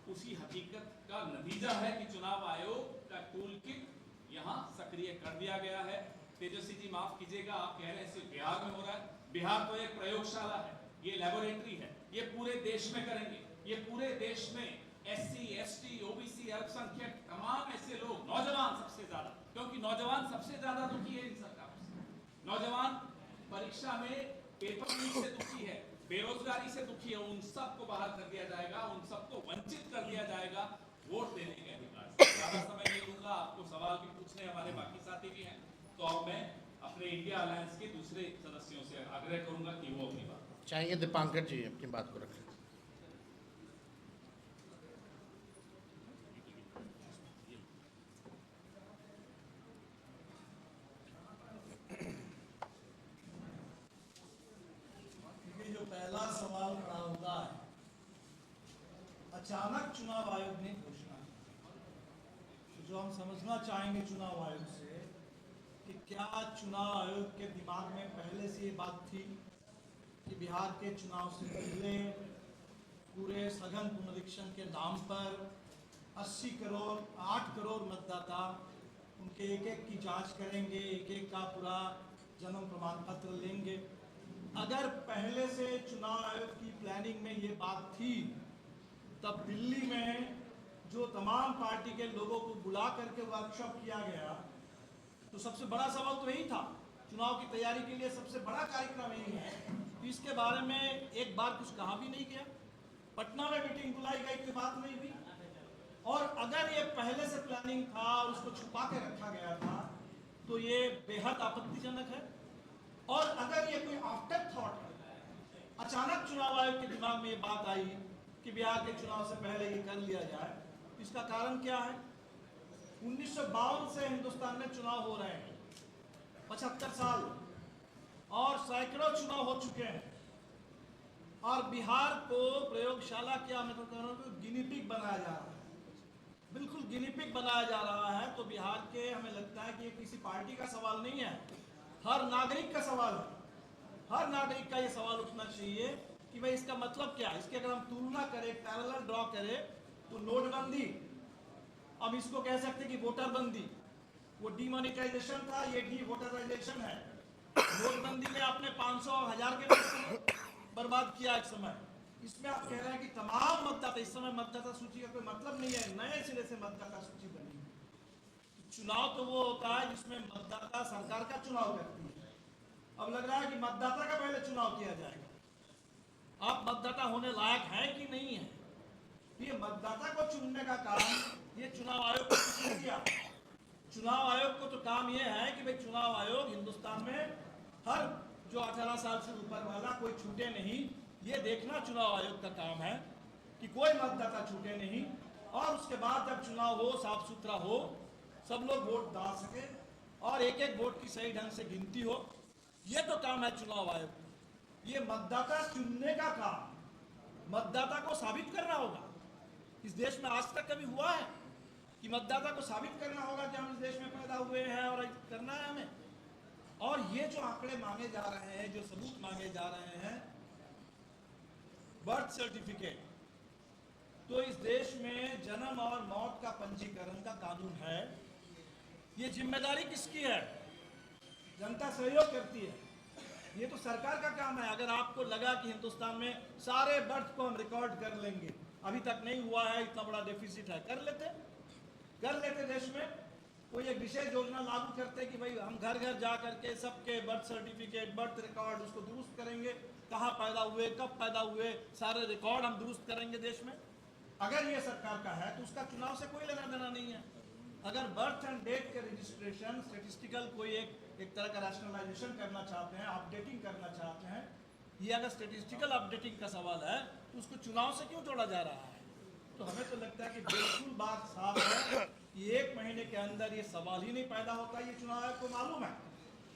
उसी हकीकत का नतीजा है कि चुनाव आयोग का टूल किट यहां सक्रिय कर दिया गया है। तेजस्वी जी माफ कीजिएगा, आप कह रहे हैं सिर्फ बिहार में हो रहा है। बिहार तो एक प्रयोगशाला है, ये लेबोरेटरी है, ये पूरे देश में करेंगे। ये पूरे देश में एससी, एसटी, ओबीसी, अल्पसंख्यक, तमाम ऐसे लोग, नौजवान सबसे ज्यादा, क्योंकि नौजवान सबसे ज्यादा दुखी है इन सरकारों से। नौजवान परीक्षा में पेपर लीक से दुखी है, बेरोजगारी से दुखी है, उन सबको बाहर कर दिया जाएगा, उन सबको वंचित कर दिया जाएगा वोट देने के अधिकार से। ज्यादा समय नहीं लूंगा, आपको सवाल भी पूछने हमारे बाकी साथी भी हैं, तो अब मैं अपने इंडिया अलायंस के दूसरे सदस्यों से आग्रह करूंगा कि वो अपनी बात चाहिए। दीपांकर जी अपनी बात को रखें। जो पहला सवाल खड़ा होता है, अचानक चुनाव आयोग ने घोषणा की, जो हम समझना चाहेंगे चुनाव आयोग से कि क्या चुनाव आयोग के दिमाग में पहले से ये बात थी कि बिहार के चुनाव से पहले पूरे सघन पुनरीक्षण के नाम पर 80 करोड़ 8 करोड़ मतदाता उनके एक एक की जांच करेंगे, एक एक का पूरा जन्म प्रमाण पत्र लेंगे। अगर पहले से चुनाव आयोग की प्लानिंग में ये बात थी, तब दिल्ली में जो तमाम पार्टी के लोगों को बुला करके वर्कशॉप किया गया, तो सबसे बड़ा सवाल तो यही था। चुनाव की तैयारी के लिए सबसे बड़ा कार्यक्रम यही है, तो इसके बारे में एक बार कुछ कहा भी नहीं गया। पटना में मीटिंग बुलाई गई, कोई बात नहीं हुई। और अगर ये पहले से प्लानिंग था और उसको छुपा के रखा गया था, तो ये बेहद आपत्तिजनक है। और अगर ये कोई आफ्टर थॉट है, अचानक चुनाव आयोग के दिमाग में ये बात आई कि बिहार के चुनाव से पहले ये कर लिया जाए, इसका कारण क्या है? 1952 से हिंदुस्तान में चुनाव हो रहे हैं, 75 साल, और सैकड़ों चुनाव हो चुके हैं, और बिहार को प्रयोगशाला क्या, मैं तो कह रहा हूँ, गिनी पिग बनाया जा रहा है, बिल्कुल गिनी पिग बनाया जा रहा है। तो बिहार के, हमें लगता है कि ये किसी पार्टी का सवाल नहीं है, हर नागरिक का सवाल है। हर नागरिक का ये सवाल उठना चाहिए कि भाई इसका मतलब क्या है। इसकी अगर हम तुलना करें, पैरेलल ड्रॉ करें, तो नोटबंदी, अब इसको कह सकते हैं कि वोटर बंदी, वो डीमोनेटाइजेशन था, ये डी वोटराइजेशन है। नोटबंदी में आपने 500 और 1000 के लोग बर्बाद किया एक समय। इसमें आप कह रहे हैं कि तमाम मतदाता, इस समय मतदाता सूची का कोई मतलब नहीं है, नए सिरे से मतदाता सूची बनी है। चुनाव तो वो होता है जिसमें मतदाता सरकार का चुनाव करती है। अब लग रहा है कि मतदाता का पहले चुनाव किया जाएगा। आप मतदाता होने लायक है कि नहीं है, ये मतदाता को चुनने का काम ये चुनाव आयोग को किसने दिया? चुनाव आयोग को तो काम ये है कि भाई चुनाव आयोग हिंदुस्तान में हर जो 18 साल से ऊपर वाला कोई छूटे नहीं, ये देखना चुनाव आयोग का काम है कि कोई मतदाता छूटे नहीं। और उसके बाद जब चुनाव हो, साफ सुथरा हो, सब लोग वोट डाल सके और एक एक वोट की सही ढंग से गिनती हो, ये तो काम है चुनाव आयोग का। ये मतदाता चुनने का काम मतदाता को साबित करना होगा। इस देश में आज तक कभी हुआ है कि मतदाता को साबित करना होगा कि हम इस देश में पैदा हुए हैं और करना है हमें? और ये जो आंकड़े मांगे जा रहे हैं, जो सबूत मांगे जा रहे हैं, बर्थ सर्टिफिकेट, तो इस देश में जन्म और मौत का पंजीकरण का कानून है। ये जिम्मेदारी किसकी है? जनता सहयोग करती है, ये तो सरकार का काम है। अगर आपको लगा कि हिंदुस्तान में सारे बर्थ को हम रिकॉर्ड कर लेंगे, अभी तक नहीं हुआ है, इतना बड़ा डेफिसिट है, कर लेते देश में कोई एक विशेष योजना लागू करते कि भाई हम घर घर जा करके सबके बर्थ सर्टिफिकेट, बर्थ रिकॉर्ड उसको दुरुस्त करेंगे, कहाँ पैदा हुए, कब पैदा हुए, सारे रिकॉर्ड हम दुरुस्त करेंगे देश में। अगर ये सरकार का है तो उसका चुनाव से कोई लेना देना नहीं है। अगर बर्थ एंड डेथ के रजिस्ट्रेशन स्टेटिस्टिकल कोई एक तरह का रैशनलाइजेशन करना चाहते हैं, अपडेटिंग करना चाहते हैं, ये अगर स्टेटिस्टिकल अपडेटिंग का सवाल है तो उसको चुनाव से क्यों जोड़ा जा रहा है? तो हमें तो लगता है कि बिल्कुल बात साफ है कि 1 महीने के अंदर ये सवाल ही नहीं पैदा होता। ये चुनाव आयोग को मालूम है।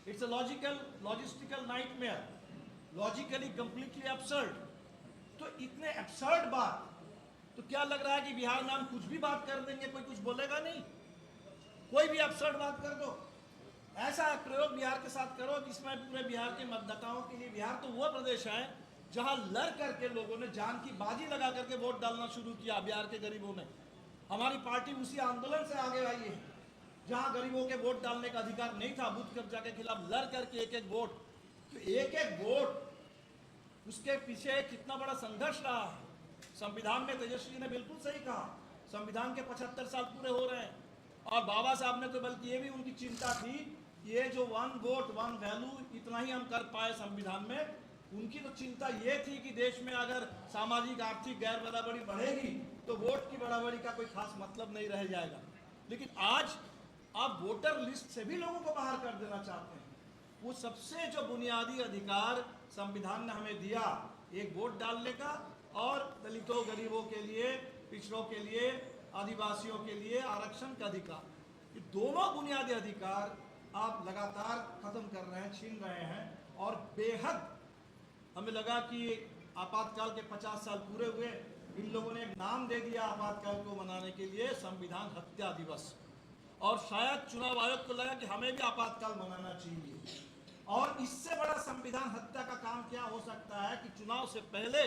It's a logistical nightmare, logically completely absurd. तो इतने एब्सर्ड बात, तो क्या लग रहा है कि बिहार में हम कुछ भी बात कर देंगे, कोई कुछ बोलेगा नहीं? कोई भी एब्सर्ड बात कर दो, ऐसा प्रयोग बिहार के साथ करो जिसमें पूरे बिहार के मतदाताओं के लिए, बिहार तो वो प्रदेश है जहां लड़ करके लोगों ने जान की बाजी लगा करके वोट डालना शुरू किया। बिहार के गरीबों ने, हमारी पार्टी उसी आंदोलन से आगे आई है जहां गरीबों के वोट डालने का अधिकार नहीं था। बूथ कब्जा के खिलाफ लड़ करके एक एक वोट, तो एक एक वोट, उसके पीछे कितना बड़ा संघर्ष रहा है। संविधान में तेजस्वी जी ने बिल्कुल सही कहा, संविधान के 75 साल पूरे हो रहे हैं और बाबा साहब ने तो बल्कि ये भी उनकी चिंता थी, ये जो 1 वोट 1 वैल्यू इतना ही हम कर पाए संविधान में। उनकी तो चिंता ये थी कि देश में अगर सामाजिक आर्थिक गैर बराबरी बढ़ेगी तो वोट की बराबरी का कोई खास मतलब नहीं रह जाएगा। लेकिन आज आप वोटर लिस्ट से भी लोगों को बाहर कर देना चाहते हैं। वो सबसे जो बुनियादी अधिकार संविधान ने हमें दिया, एक वोट डालने का और दलितों गरीबों के लिए, पिछड़ों के लिए, आदिवासियों के लिए आरक्षण का अधिकार, ये दोनों बुनियादी अधिकार आप लगातार खत्म कर रहे हैं, छीन रहे हैं। और बेहद हमें लगा कि आपातकाल के 50 साल पूरे हुए, इन लोगों ने एक नाम दे दिया आपातकाल को मनाने के लिए, संविधान हत्या दिवस। और शायद चुनाव आयोग को लगा कि हमें भी आपातकाल मनाना चाहिए। और इससे बड़ा संविधान हत्या का काम क्या हो सकता है कि चुनाव से पहले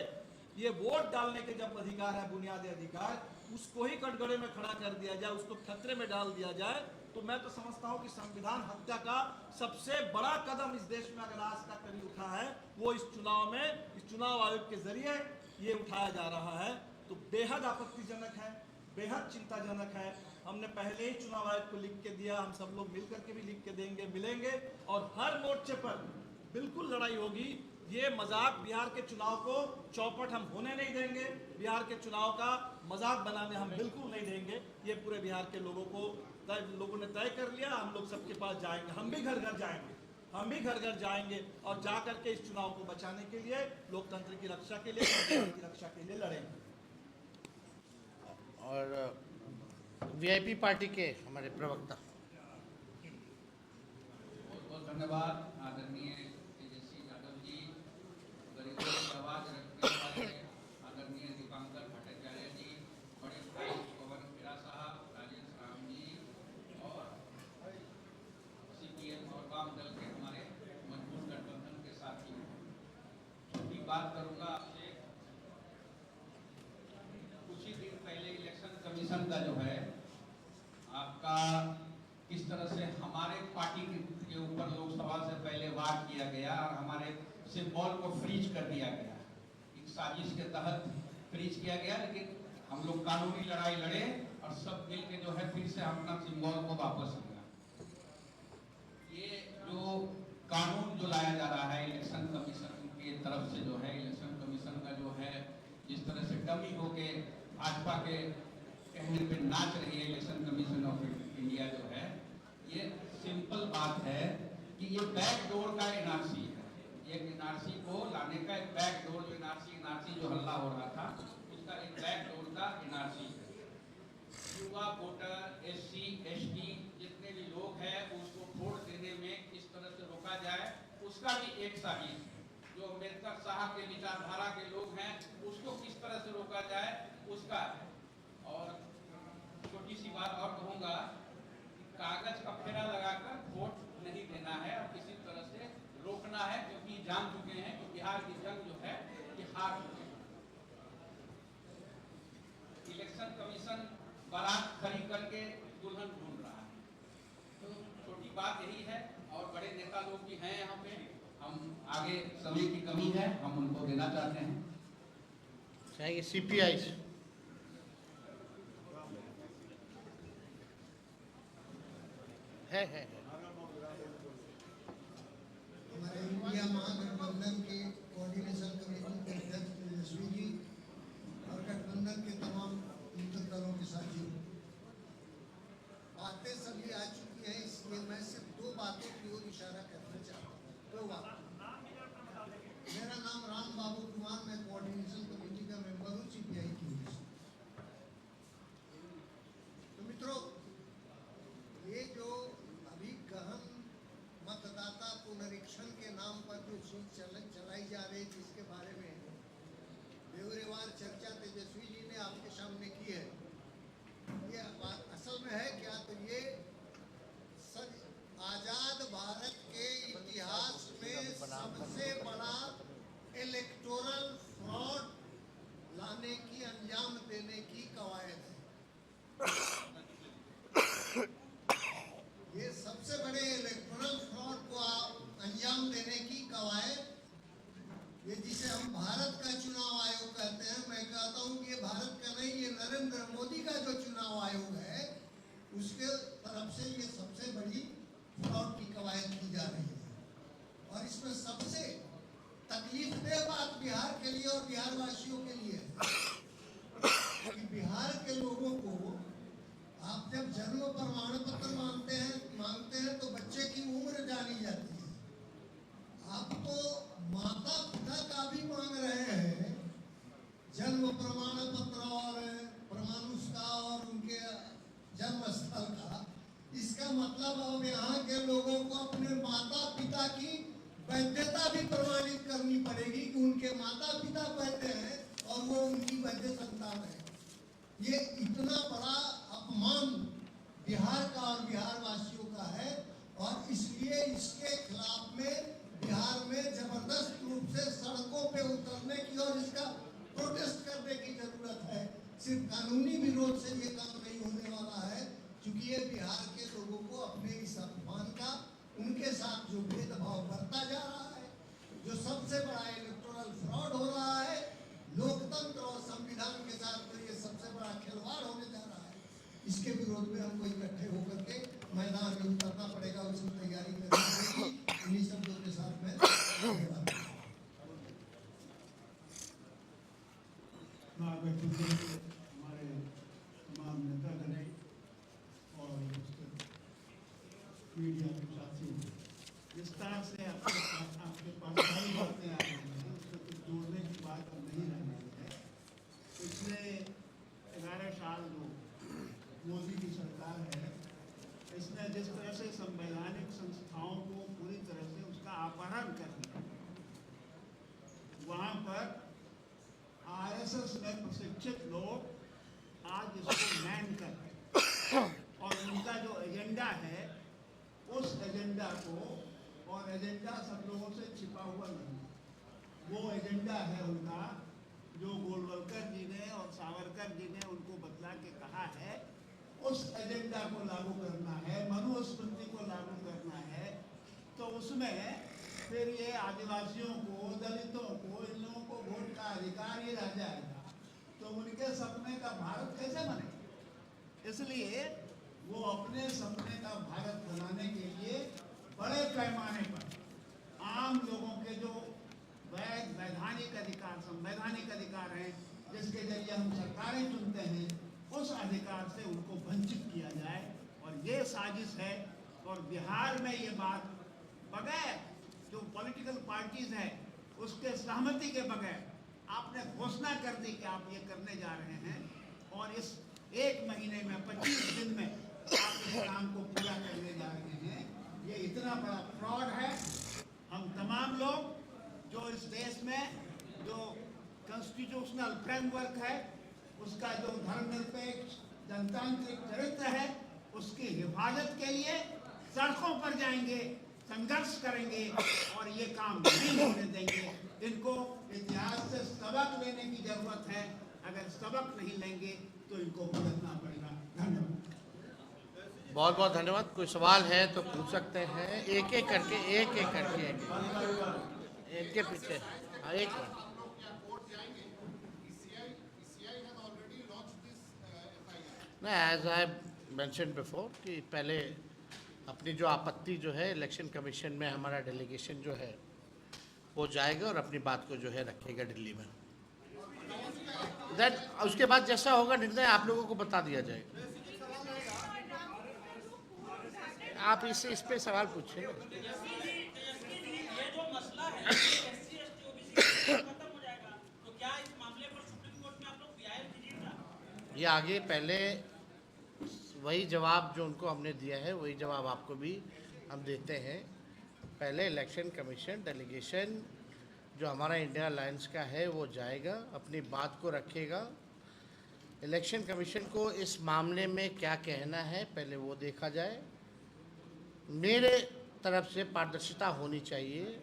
ये वोट डालने के जब अधिकार है, बुनियादी अधिकार, उसको ही कटघरे में खड़ा कर दिया जाए, उसको खतरे में डाल दिया जाए। तो मैं तो समझता हूं कि संविधान हत्या का सबसे बड़ा कदम इस देश में अगर आज तक कभी उठा है, वो इस चुनाव में, इस चुनाव आयोग के जरिए ये उठाया जा रहा है। तो बेहद आपत्तिजनक है, बेहद चिंताजनक है। हमने पहले ही चुनाव आयोग को लिख के दिया, हम सब लोग मिल करके भी लिख के देंगे, मिलेंगे और हर मोर्चे पर बिल्कुल लड़ाई होगी। ये मजाक, बिहार के चुनाव को चौपट हम होने नहीं देंगे, बिहार के चुनाव का मजाक बनाने हम बिल्कुल नहीं देंगे। ये पूरे बिहार के लोगों ने तय कर लिया, हम लोग सबके पास जाएंगे, हम भी घर घर जाएंगे, हम भी घर घर जाएंगे और जा करके इस चुनाव को बचाने के लिए, लोकतंत्र की रक्षा के लिए, संविधान की रक्षा के लिए लड़ेंगे। और वीआईपी पार्टी के हमारे प्रवक्ता। बहुत बहुत धन्यवाद आदरणीय तेजस्वी यादव जी, गरीबों की आवाज रखने वाले आदरणीय दीपांकर भट्टाचार्य जी, बड़े भाई पवन खेड़ा साहब, राजेश राम जी और सीपीएम और वाम दल के हमारे मजबूत गठबंधन के साथी। छोटी बात करूंगा आपसे। कुछ ही दिन पहले इलेक्शन कमीशन का जो है आपका किस तरह से हमारे पार्टी के ऊपर लोकसभा से पहले वार किया गया और हमारे सिंबल को फ्रीज कर दिया गया। एक साजिश के तहत फ्रीज किया गया, लेकिन हम लोग कानूनी लड़ाई लड़े और सब मिल के जो है फिर से अपना सिंबल को वापस लिया। ये जो कानून जो लाया जा रहा है इलेक्शन कमीशन की तरफ से, जो है इलेक्शन कमीशन का जो है जिस तरह से डमी होके भाजपा के कहने पे नाच रही है इलेक्शन कमीशन ऑफ इंडिया, जो है ये सिंपल बात है कि ये बैकडोर का एनआरसी है। एक एनआरसी को लाने का एक बैकडोर, जो एनआरसी जो हल्ला हो रहा था उसका एक बैकडोर का एनआरसी है। युवा वोटर, एससी एसटी जितने भी लोग हैं उसको वोट देने में किस तरह से रोका जाए, उसका भी एक साजिश है। जो अम्बेडकर साहब के विचारधारा के लोग हैं उसको किस तरह से रोका जाए, उसका है। और छोटी सी बात और कहूँगा, कागज का फेरा लगाकर वोट नहीं देना है और किसी तरह से रोकना है, क्योंकि जान चुके हैं कि बिहार की जंग जो है ये हार चुके हैं। इलेक्शन कमीशन बारात खड़ी करके दुल्हन ढूंढ रहा है। तो छोटी बात यही है और बड़े नेता लोग भी हैं यहाँ पे, हम आगे समय की कमी है, हम उनको देना चाहते हैं। चाहिए सीपीआई से है हमारे इंडिया महागठबंधन के कोऑर्डिनेशन कमेटी के अध्यक्ष तेजस्वी जी और गठबंधन के तमाम भारत का चुनाव आयोग कहते हैं। मैं कहता हूं कि ये भारत का नहीं, ये नरेंद्र मोदी का जो चुनाव आयोग है उसके तरफ से ये सबसे बड़ी फ्रॉड की कवायद की जा रही है। और इसमें सबसे तकलीफदेह बात बिहार के लिए और बिहार वासियों के लिए है कि बिहार के लोगों को आप जब जन्म प्रमाण पत्र मांगते हैं तो बच्चे की उम्र जानी जाती है। आप तो माता पिता का भी मांग रहे हैं, जन्म प्रमाण पत्र और प्रमाणुष्का और उनके जन्म स्थल का। इसका मतलब अब यहाँ के लोगों को अपने माता पिता की वैधता भी प्रमाणित करनी पड़ेगी कि उनके माता पिता वैध हैं और वो उनकी वैध संतान है। ये इतना बड़ा अपमान बिहार का और बिहार वासियों का है और इसलिए इसके खिलाफ में बिहार में जबरदस्त रूप से सड़कों पे उतरने की और इसका प्रोटेस्ट करने की जरूरत है। सिर्फ कानूनी विरोध से ये काम नहीं होने वाला है, क्योंकि ये बिहार के लोगों को अपने इस अपमान का, उनके साथ जो भेदभाव बढ़ता जा रहा है, जो सबसे बड़ा इलेक्टोरल फ्रॉड हो रहा है, लोकतंत्र और संविधान के साथ तो ये सबसे बड़ा खिलवाड़ होने जा रहा है, इसके विरोध में हमको इकट्ठे होकर के मैदान में उतरना पड़ेगा। उसकी तैयारी करनी पड़ेगी। इन्हीं शब्दों के साथ मैं धन्यवाद। हमारे तमाम नेतागण और मीडिया के साथी विस्तार से आपके पास सारी बातें आ रही हैं, उससे कुछ जोड़ने की बात अब नहीं रह गई है। पिछले 11 साल जो मोदी की सरकार है, इसने जिस तरह से संवैधानिक संस्थाओं को पूरी तरह से उसका अपहरण कर दिया, वहाँ पर आरएसएस में प्रशिक्षित लोग आज इसको मैन कर रहे हैं और उनका जो एजेंडा है उस एजेंडा को, और एजेंडा सब लोगों से छिपा हुआ नहीं, वो एजेंडा है उनका जो गोलवलकर जी ने और सावरकर जी ने उनको बतला के कहा है, उस एजेंडा को लागू करना है, मनुस्मृति को लागू करना है। तो उसमें फिर ये आदिवासियों को, दलितों को, इन लोगों को वोट का अधिकार ही रह जाएगा, तो उनके सपने का भारत कैसे बने। इसलिए वो अपने सपने का भारत बनाने के लिए बड़े पैमाने पर आम लोगों के जो वैधानिक अधिकार, संवैधानिक अधिकार हैं, जिसके जरिए हम सरकारें चुनते हैं, उस अधिकार से उनको वंचित किया जाए। और ये साजिश है। और बिहार में ये बात बगैर जो पॉलिटिकल पार्टीज हैं उसके सहमति के बगैर आपने घोषणा कर दी कि आप ये करने जा रहे हैं, और इस 1 महीने में 25 दिन में आप इस काम को पूरा करने जा रहे हैं। ये इतना बड़ा फ्रॉड है। हम तमाम लोग जो इस देश में जो कॉन्स्टिट्यूशनल फ्रेमवर्क है, उसका जो धर्मनिरपेक्ष जनतांत्रिक चरित्र है, उसकी हिफाजत के लिए सड़कों पर जाएंगे, संघर्ष करेंगे और ये काम नहीं होने देंगे। इनको इतिहास से सबक लेने की जरूरत है। अगर सबक नहीं लेंगे तो इनको भुगतना पड़ेगा। धन्यवाद। बहुत बहुत धन्यवाद। कोई सवाल है तो पूछ सकते हैं, एक एक करके इनके पीछे। हाँ, एक मिनट। नहीं, एज आई मेंशन बिफोर कि पहले अपनी जो आपत्ति जो है इलेक्शन कमीशन में हमारा डेलीगेशन जो है वो जाएगा और अपनी बात को जो है रखेगा दिल्ली में। दैट उसके बाद जैसा होगा निर्णय आप लोगों को बता दिया जाएगा। आप इससे इस पे सवाल पूछिए। ये जो मसला है SC ST OBC खत्म हो जाएगा, तो क्या इस मामले पर सुप्रीम कोर्ट में आप लोग रियायत दीजिएगा? ये आगे पहले वही जवाब जो उनको हमने दिया है वही जवाब आपको भी हम देते हैं। पहले इलेक्शन कमीशन डेलीगेशन जो हमारा इंडिया अलायंस का है वो जाएगा, अपनी बात को रखेगा। इलेक्शन कमीशन को इस मामले में क्या कहना है पहले वो देखा जाए। मेरे तरफ से पारदर्शिता होनी चाहिए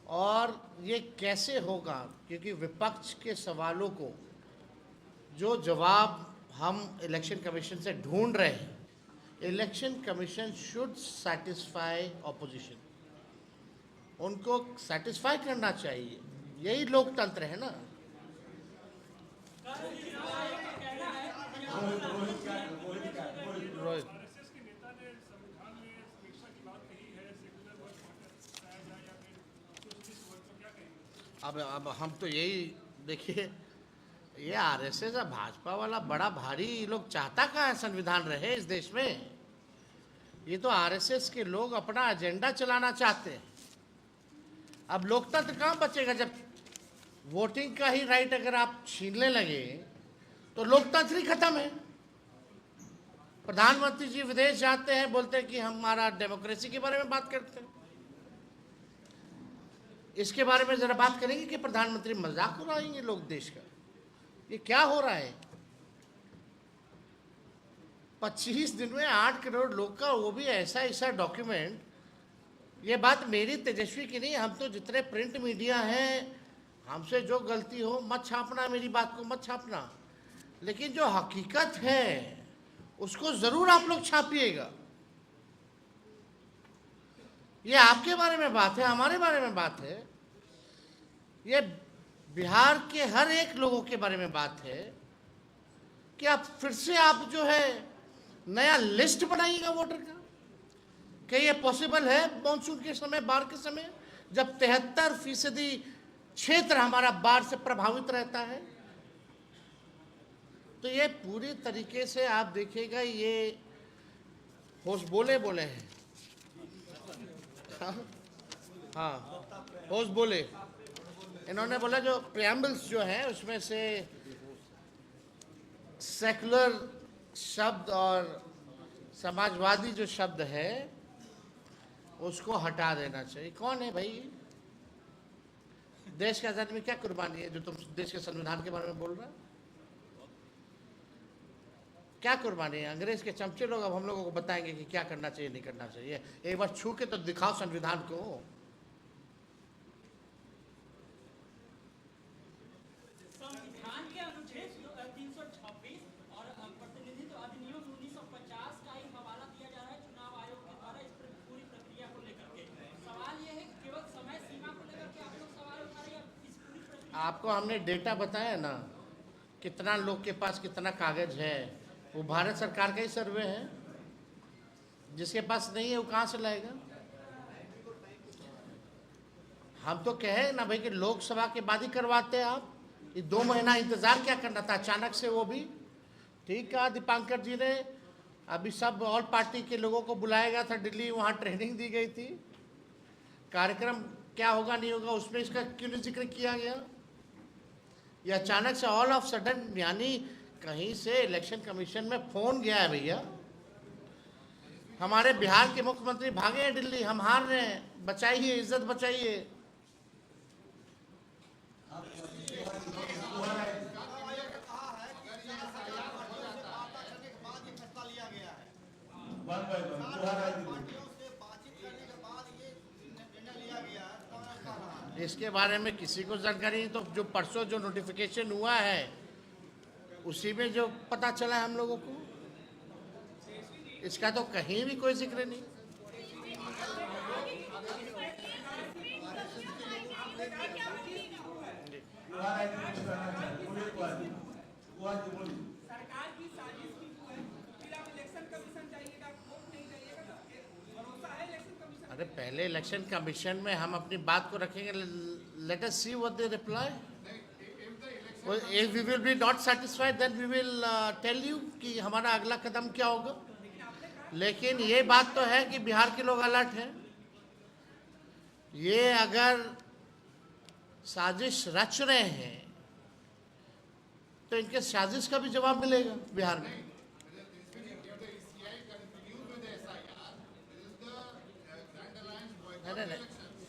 और ये कैसे होगा, क्योंकि विपक्ष के सवालों को जो जवाब हम इलेक्शन कमीशन से ढूंढ रहे हैं, election commission should satisfy opposition, उनको सेटिस्फाई करना चाहिए। यही लोकतंत्र है ना। रोहित, आरएसएस के नेता ने संविधान में समीक्षा की बात कही है, सेकुलर वर्ड बताया जाए या फिर सोशलिस्ट वर्ड को क्या कहेंगे? अब हम तो यही देखिए, ये आरएसएस और भाजपा वाला बड़ा भारी, ये लोग चाहता कहाँ है संविधान रहे इस देश में। ये तो आरएसएस के लोग अपना एजेंडा चलाना चाहते हैं। अब लोकतंत्र कहाँ बचेगा जब वोटिंग का ही राइट अगर आप छीनने लगे, तो लोकतंत्र ही खत्म है। प्रधानमंत्री जी विदेश जाते हैं, बोलते हैं कि हमारा डेमोक्रेसी के बारे में बात करते हैं। इसके बारे में जरा बात करेंगे कि प्रधानमंत्री मजाक उड़ाएंगे लोग देश का। ये क्या हो रहा है? 25 दिन में 8 करोड़ लोग का, वो भी ऐसा डॉक्यूमेंट। ये बात मेरी तेजस्वी की नहीं, हम तो जितने प्रिंट मीडिया हैं, हमसे जो गलती हो मत छापना, मेरी बात को मत छापना, लेकिन जो हकीकत है उसको जरूर आप लोग छापिएगा। ये आपके बारे में बात है, हमारे बारे में बात है, ये बिहार के हर एक लोगों के बारे में बात है कि आप फिर से आप जो है नया लिस्ट बनाइएगा वोटर का। क्या ये पॉसिबल है मॉनसून के समय, बाढ़ के समय, जब 73% क्षेत्र हमारा बाढ़ से प्रभावित रहता है? तो ये पूरी तरीके से आप देखिएगा, ये होश बोले हैं। हाँ, होश बोले। इन्होंने बोला जो प्रेम्बल्स जो है उसमें से सेकुलर शब्द और समाजवादी जो शब्द है उसको हटा देना चाहिए। कौन है भाई? देश की आजादी में क्या कुर्बानी है जो तुम देश के संविधान के बारे में बोल रहे हो? क्या कुर्बानी है? अंग्रेज के चमचे लोग अब हम लोगों को बताएंगे कि क्या करना चाहिए, नहीं करना चाहिए। एक बार छू के तो दिखाओ संविधान को। संविधान के अनुच्छेद 326 और प्रतिनिधित्व अधिनियम 1950 का ही हवाला दिया जा रहा है चुनाव आयोग के द्वारा इस पूरी प्रक्रिया को लेकर के। सवाल यह है कि केवल समय सीमा को लेकर के आप लोग सवाल उठा रहे हैं, इस पूरी प्रक्रिया। आपको हमने डेटा बताया ना, कितना लोग के पास कितना कागज है। वो भारत सरकार का ही सर्वे है। जिसके पास नहीं है वो कहाँ से लाएगा? हम तो कहे ना भाई कि लोकसभा के बाद ही करवाते हैं आप। ये 2 महीना इंतजार क्या करना था अचानक से? वो भी ठीक कहा दीपांकर जी ने। अभी सब ऑल पार्टी के लोगों को बुलाया गया था दिल्ली, वहाँ ट्रेनिंग दी गई थी। कार्यक्रम क्या होगा नहीं होगा उसमें इसका क्यों नहीं जिक्र किया गया? ये अचानक से ऑल ऑफ सडन, यानी कहीं से इलेक्शन कमीशन में फोन गया है भैया। हमारे बिहार के मुख्यमंत्री भागे हैं दिल्ली, हम हार रहे हैं, बचाइए, इज्जत बचाइए। इसके बारे में किसी को जानकारी नहीं। तो जो परसों जो नोटिफिकेशन हुआ है उसी में जो पता चला है हम लोगों को, इसका तो कहीं भी कोई जिक्र नहीं। सरकार की साजिश की फिर आप इलेक्शन कमीशन जाइएगा, वोट नहीं जाइएगा, तो भरोसा है इलेक्शन कमीशन? अरे पहले इलेक्शन कमीशन में हम अपनी बात को रखेंगे। Let us see what they reply. If we will be not satisfied, then we will tell you कि हमारा अगला कदम क्या होगा। लेकिन ये बात तो है कि बिहार के लोग अलर्ट हैं। ये अगर साजिश रच रहे हैं तो इनके साजिश का भी जवाब मिलेगा बिहार में।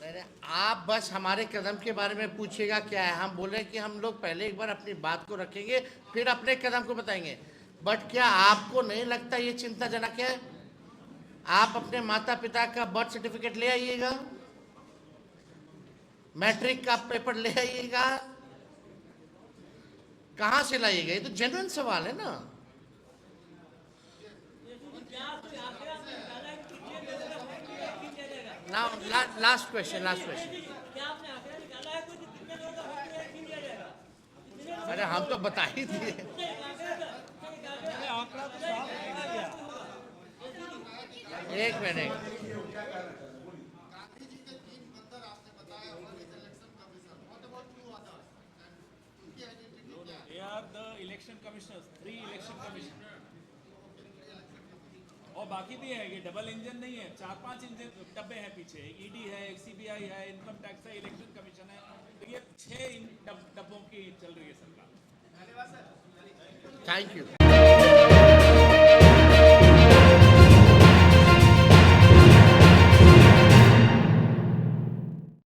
नहीं, आप बस हमारे कदम के बारे में पूछिएगा क्या है। हम बोले कि हम लोग पहले एक बार अपनी बात को रखेंगे, फिर अपने कदम को बताएंगे। बट क्या आपको नहीं लगता ये चिंताजनक है? आप अपने माता पिता का बर्थ सर्टिफिकेट ले आइएगा, मैट्रिक का पेपर ले आइएगा, कहाँ से लाइएगा? ये तो जेन्युइन सवाल है ना। Now, last question. क्या आपने आंकड़ा निकाला है कोई कितने लोगों का अरे हम तो बता ही दिए। आंकड़ा तो साफ है क्या? एक मिनट, गांधी जी के 3 मंत्र आपने बताया, one is election commission, what about 2 others and उनकी आइडेंटिटी क्या है? They are the election commissioners, 3 election commission. और बाकी भी है, ये डबल इंजन नहीं है, 4-5 इंजन डब्बे हैं पीछे, ईडी है, एक सीबीआई है, इनकम टैक्स है, इलेक्शन कमीशन है, तो ये 6 डब्बों की चल रही है सरकार। Thank you.